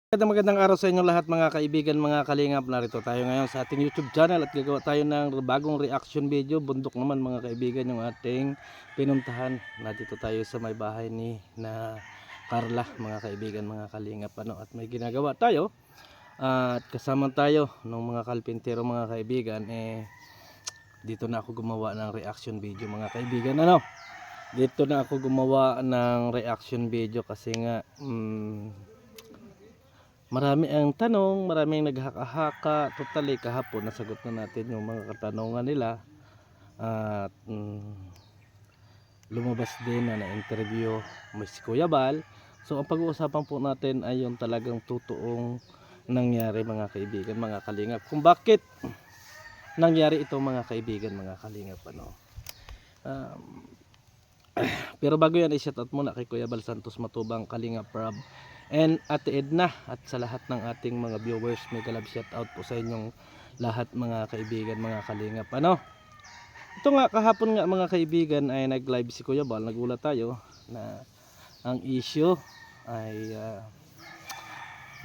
Magandang araw sa inyo lahat mga kaibigan, mga kalingap. Narito tayo ngayon sa ating YouTube channel at gagawa tayo ng bagong reaction video. Bundok naman mga kaibigan yung ating pinuntahan. Nandito tayo sa may bahay ni na Carla mga kaibigan, mga kalingap at may ginagawa tayo. At kasama tayo ng mga kalpintero mga kaibigan. Dito na ako gumawa ng reaction video mga kaibigan. Dito na ako gumawa ng reaction video kasi nga marami ang tanong, maraming naghaka-haka. Totally kahapon nasagot na natin yung mga katanungan nila. At lumabas din na interview may si Kuya Bal. So ang pag-uusapan po natin ay yung talagang totoong nangyari mga kaibigan, mga kalingap. Kung bakit nangyari ito mga kaibigan, mga kalingap. Pero bago yan, i-shoutout muna kay Kuya Bal Santos Matubang, Kalingap Rob, and Ate Edna, at sa lahat ng ating mga viewers. May galab shoutout po sa inyong lahat mga kaibigan, mga kalingap. Ito nga kahapon nga mga kaibigan ay nag-live si Kuya Bal. Nagulat tayo na ang issue ay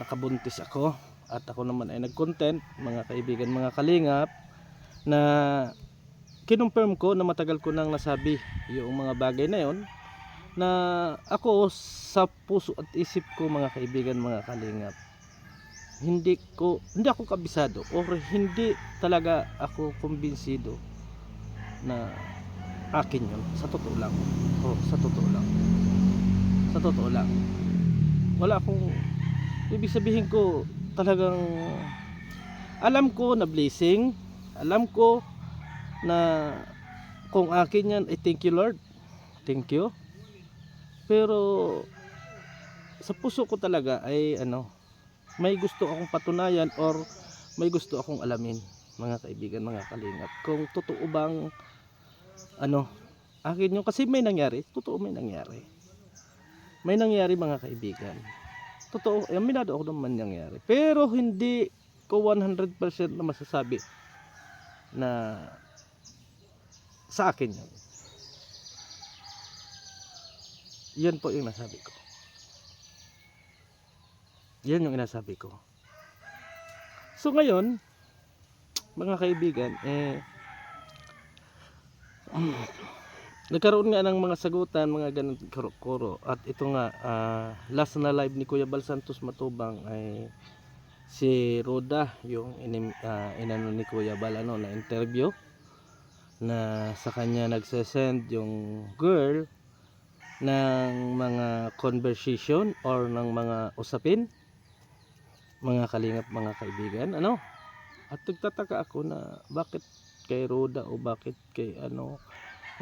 nakabuntis ako, at ako naman ay nag-content mga kaibigan, mga kalingap, na kinonfirm ko na matagal ko nang nasabi yung mga bagay na yon, na ako sa puso at isip ko mga kaibigan, mga kalingap, hindi ako kabisado or hindi talaga ako kumbinsido na akin yun. Sa totoo lang, sa totoo lang wala akong ibig sabihin ko. Talagang alam ko na blessing, alam ko na kung akin yan, thank you Lord, thank you. Pero sa puso ko talaga ay may gusto akong patunayan or may gusto akong alamin mga kaibigan, mga kalingap, kung totoo bang akin yun. Kasi may nangyari, totoo, may nangyari mga kaibigan, totoo, aminado ako naman nangyari. Pero hindi ko 100% na masasabi na sa akin yun. Yan po yung nasabi ko. Yan yung inasabi ko. So ngayon mga kaibigan, nagkaroon nga ng mga sagutan, mga ganun kuro. At ito nga, last na live ni Kuya Bal Santos Matubang ay si Roda, yung inano ni Kuya Bal na interview, na sa kanya nagsesend yung girl ng mga conversation or ng mga usapin mga kalingap, mga kaibigan. At nagtataka ako na bakit kay Roda o bakit kay kung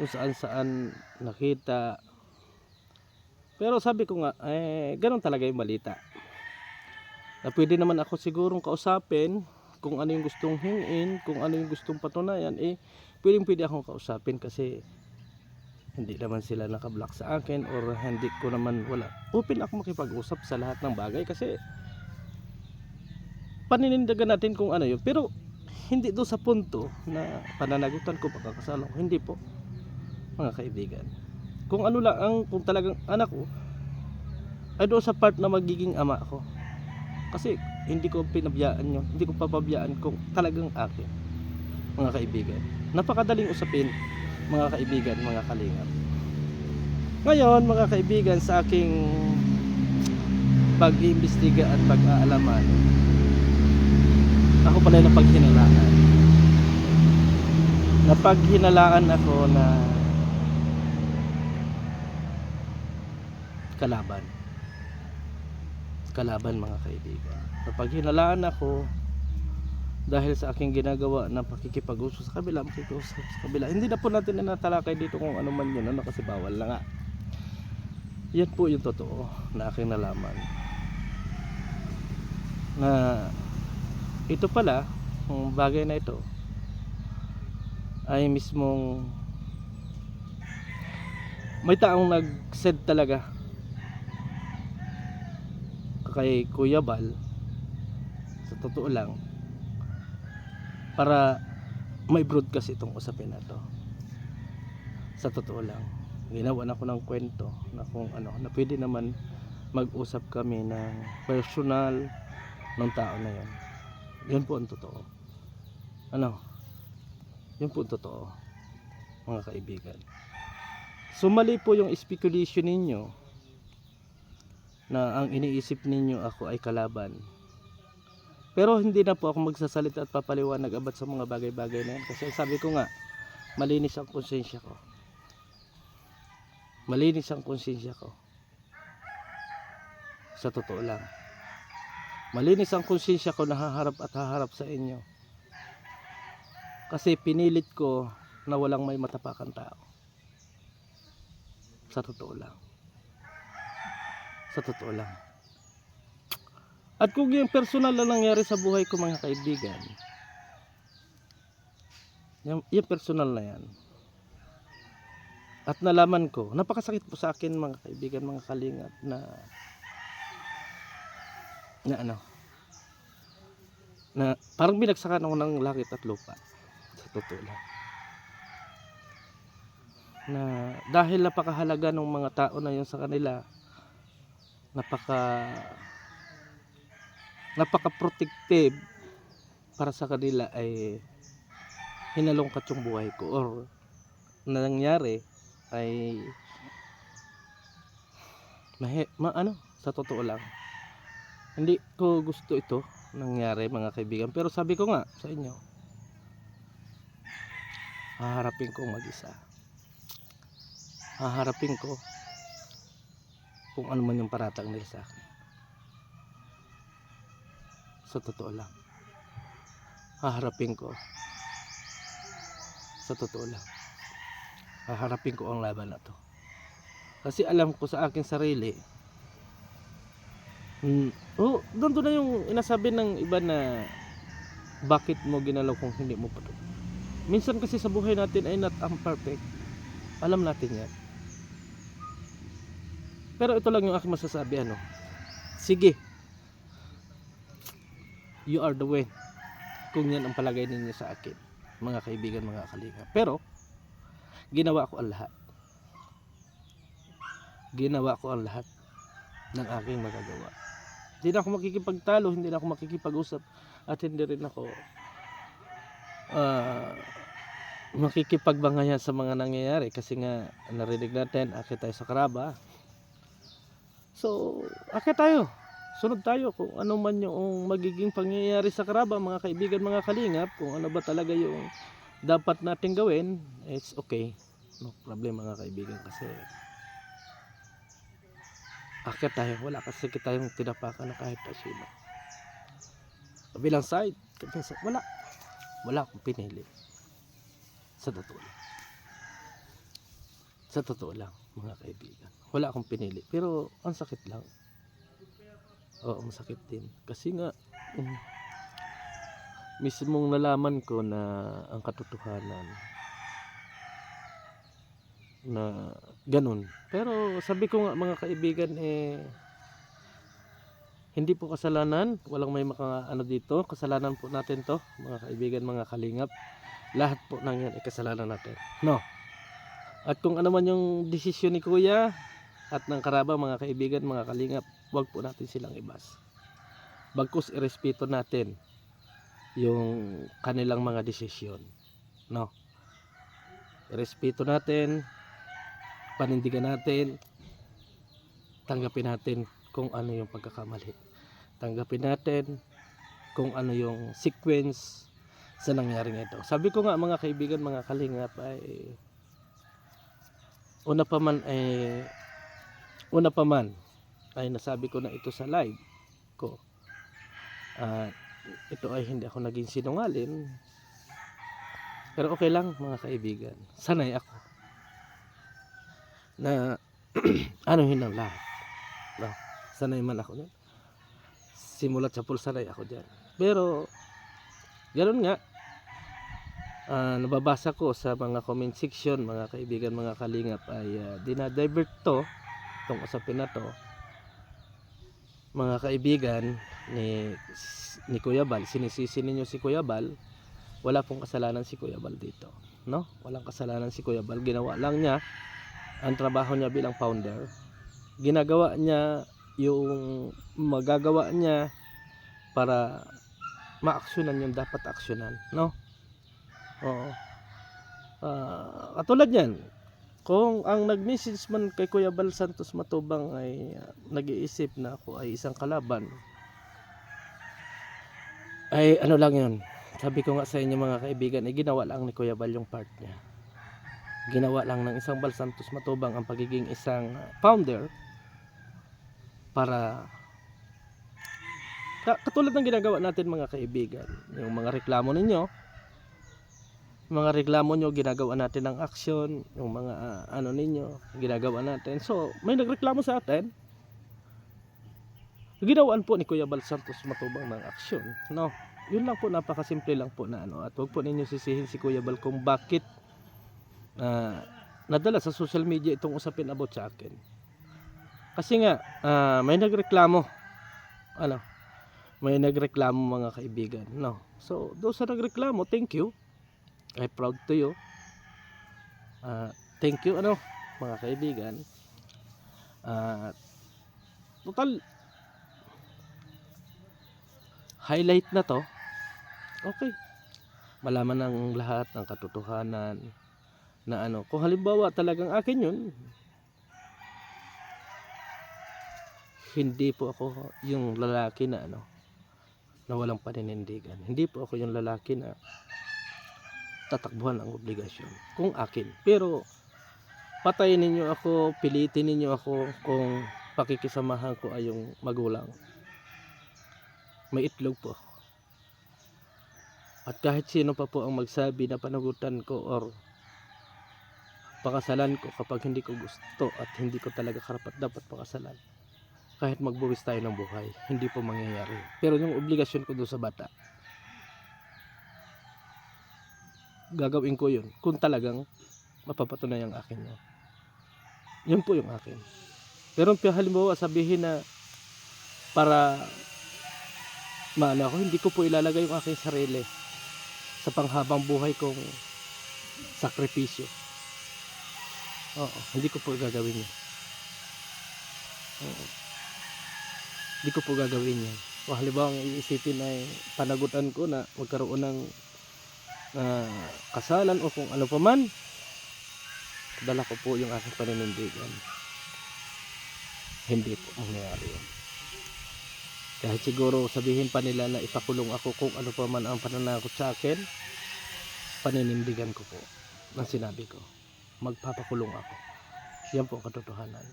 saan nakita. Pero sabi ko nga, ganun talaga yung balita, na pwede naman ako sigurong kausapin kung ano yung gustong hingin, kung ano yung gustong patunayan. Pwede akong kausapin kasi hindi naman sila nakablock sa akin, or hindi ko naman, open ako makipag-usap sa lahat ng bagay kasi paninindigan natin kung ano yun. Pero hindi doon sa punto na pananagutan ko, pagkakasala ko, hindi po mga kaibigan. Kung ano lang kung talagang anak ko ay doon sa part na magiging ama ako, kasi hindi ko pinabiyaan yun, hindi ko papabiyaan kung talagang akin mga kaibigan. Napakadaling usapin mga kaibigan, mga kalingap. Ngayon mga kaibigan, sa aking pag-iimbestiga at pag-aalaman, ako pala napaghinalaan ako na kalaban mga kaibigan. Napaghinalaan ako dahil sa aking ginagawa na pakikipag-usap sa kabila, Hindi na po natin natalakay dito kung ano man yun, kasi bawal na nga. Yan po yung totoo na aking nalaman, na ito pala, ang bagay na ito ay mismong may taong nag-send talaga kay Kuya Bal, sa totoo lang, para may broadcast itong usapin na to. Sa totoo lang, ginawa na ko ng kwento na kung na pwede naman mag-usap kami ng personal ng tao na yun. Yun po ang totoo. Ano? Yun po ang totoo, mga kaibigan. So mali po yung speculation ninyo na ang iniisip ninyo ako ay kalaban. Pero hindi na po ako magsasalita at papaliwanag about sa mga bagay-bagay na yan. Kasi sabi ko nga, malinis ang konsensya ko. Malinis ang konsensya ko. Sa totoo lang. Malinis ang konsensya ko na haharap at haharap sa inyo. Kasi pinilit ko na walang may matapakan tao. Sa totoo lang. Sa totoo lang. At kung yung personal na nangyari sa buhay ko, mga kaibigan, yung personal na yan, at nalaman ko, napakasakit po sa akin, mga kaibigan, mga kalingap, na parang binagsakan ako ng langit at lupa. Sa totoo lang. Na dahil napakahalaga ng mga tao na yun sa kanila, napaka-protective para sa kanila, ay hinalungkat yung buhay ko, or nangyari ay sa totoo lang, hindi ko gusto ito nangyari, mga kaibigan. Pero sabi ko nga sa inyo, haharapin ko mag-isa. Haharapin ko kung ano man yung paratang nila sa akin. Sa totoo lang, haharapin ko. Sa totoo lang, haharapin ko ang laban na to. Kasi alam ko sa aking sarili, doon na yung inasabi ng iba na bakit mo ginalaw kung hindi mo pa to. Minsan kasi sa buhay natin ay not perfect. Alam natin yan. Pero ito lang yung aking masasabi, sige, you are the way, kung yan ang palagay ninyo sa akin, mga kaibigan, mga kalinga. Pero ginawa ko ang lahat. Ginawa ko ang lahat ng aking magagawa. Hindi na ako makikipagtalo, hindi na ako makikipag-usap, at hindi rin ako makikipagbangayan sa mga nangyayari. Kasi nga narinig natin, akit tayo sa Caraba. So akit tayo, sunod tayo kung ano man yung magiging pangyayari sa Caraba, mga kaibigan, mga kalingap. Kung ano ba talaga yung dapat natin gawin, it's okay, no problem, mga kaibigan. Kasi akit tayo, wala kasi tayong tinapakan na kahit pa sino. Kabilang side, wala akong pinili. Sa totoo lang. Sa totoo lang, mga kaibigan, wala akong pinili. Pero ang sakit lang. Oo, masakit din. Kasi nga mismong nalaman ko na ang katotohanan na ganun. Pero sabi ko nga, mga kaibigan, hindi po kasalanan, walang may dito, kasalanan po natin to, mga kaibigan, mga kalingap. Lahat po ng yan ay kasalanan natin, no? At kung ano man yung desisyon ni Kuya at ng Caraba, mga kaibigan, mga kalingap, wag po natin silang ibas. Bagkus irespeto natin yung kanilang mga desisyon, no? Irespeto natin, panindigan natin, tanggapin natin kung ano yung pagkakamali, tanggapin natin kung ano yung sequence sa nangyaring ito. Sabi ko nga, mga kaibigan, mga kalingap, ay una pa man ay nasabi ko na ito sa live ko. Ito ay hindi ako naging sinungaling, pero okay lang, mga kaibigan. Sanay ako na anuhin ang lahat, no? Sanay man ako nun. Simulat sa pulsanay ako dyan. Pero ganoon nga, nababasa ko sa mga comment section, mga kaibigan, mga kalingap, ay dinadivert to, itong usapin na to, mga kaibigan, ni Kuya Bal. Sinisisi ninyo si Kuya Bal. Wala pong kasalanan si Kuya Bal dito, no? Walang kasalanan si Kuya Bal. Ginawa lang niya ang trabaho niya bilang founder. Ginagawa niya yung magagawa niya para maaksyonan yung dapat aksyonan, no? Oo. Katulad yan, kung ang nag-message man kay Kuya Bal Santos Matubang ay nag-iisip na ako ay isang kalaban, ay ano lang yun, sabi ko nga sa inyo mga kaibigan, ay ginawa lang ni Kuya Bal yung part niya. Ginawa lang ng isang Bal Santos Matubang ang pagiging isang founder para katulad ng ginagawa natin mga kaibigan, yung mga reklamo ninyo, mga reklamo nyo, ginagawa natin ng aksyon, yung mga ano ninyo, ginagawa natin. So, may nagreklamo sa atin, ginawaan po ni Kuya Bal Santos Matubang ng aksyon, no? Yun lang po, napakasimple lang po na ano. At huwag po ninyo sisihin si Kuya Bal kung bakit nadala sa social media itong usapin about sa akin. Kasi nga, may nagreklamo, ano, may nagreklamo mga kaibigan, no? So, doon sa nagreklamo, thank you. I'm proud to you. Thank you, ano, mga kaibigan. Total, highlight na to. Okay. Malaman ng lahat ng katotohanan na ano. Kung halimbawa talagang akin yun, hindi po ako yung lalaki na ano, na walang paninindigan. Hindi po ako yung lalaki na tatakbuhan ang obligasyon kung akin. Pero patayin ninyo ako, pilitin ninyo ako kung pakikisamahan ko ay yung magulang. May itlog po ako. At kahit sino pa po ang magsabi na panagutan ko or pakasalan ko kapag hindi ko gusto at hindi ko talaga karapat dapat pakasalan, kahit magbuwis tayo ng buhay, hindi po mangyayari. Pero yung obligasyon ko doon sa bata, gagawin ko yun kung talagang mapapatunay ang akin yun. Yun po yung akin. Pero halimbawa sabihin na para maano ako, hindi ko po ilalagay yung aking sarili sa panghabang buhay kong sakripisyo. Oo, hindi ko po gagawin yun. Oo. Hindi ko po gagawin yan. O halimbawa ang iisipin ay panagutan ko na magkaroon ng kasalan o kung ano pa man, dala ko po yung aking paninindigan. Hindi po mangyayari yan. Kahit siguro sabihin pa nila na ipakulong ako kung ano pa man ang pananakot sa akin, paninindigan ko po ng sinabi ko. Magpapakulong ako. Yan po ang katotohanan.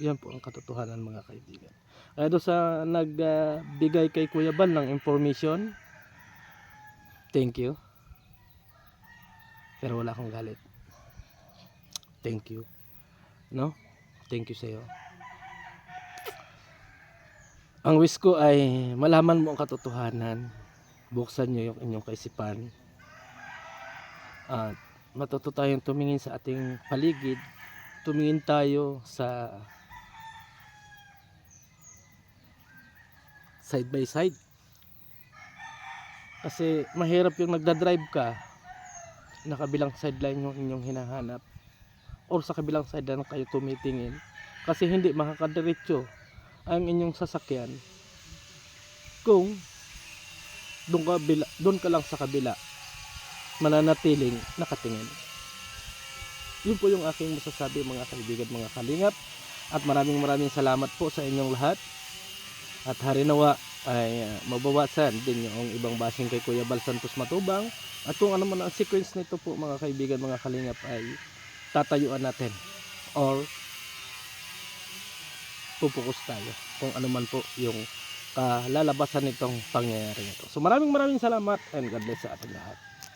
Yan po ang katotohanan mga kaibigan. Kaya doon sa nagbigay kay Kuya Bal ng information, thank you. Pero wala akong galit. Thank you. No? Thank you sa'yo. Ang wish ko ay malaman mo ang katotohanan. Buksan nyo yung inyong kaisipan. At matuto tayong tumingin sa ating paligid. Tumingin tayo sa side by side. Kasi mahirap yung nagdadrive ka, nakabilang sideline yung inyong hinahanap, or sa kabilang sideline kayo tumitingin. Kasi hindi makakadiretso ang inyong sasakyan kung doon ka lang sa kabila mananatiling nakatingin. Yun po yung aking masasabi mga kaibigan, mga kalingap. At maraming salamat po sa inyong lahat. At harinawa ay mabawasan din yung ibang bashing kay Kuya Bal Santos Matubang. At kung ano man ang sequence nito po mga kaibigan, mga kalingap, ay tatayuan natin or pupukus tayo kung ano man po yung kalalabasan nitong pangyayari nito. So maraming salamat and God bless sa ating lahat.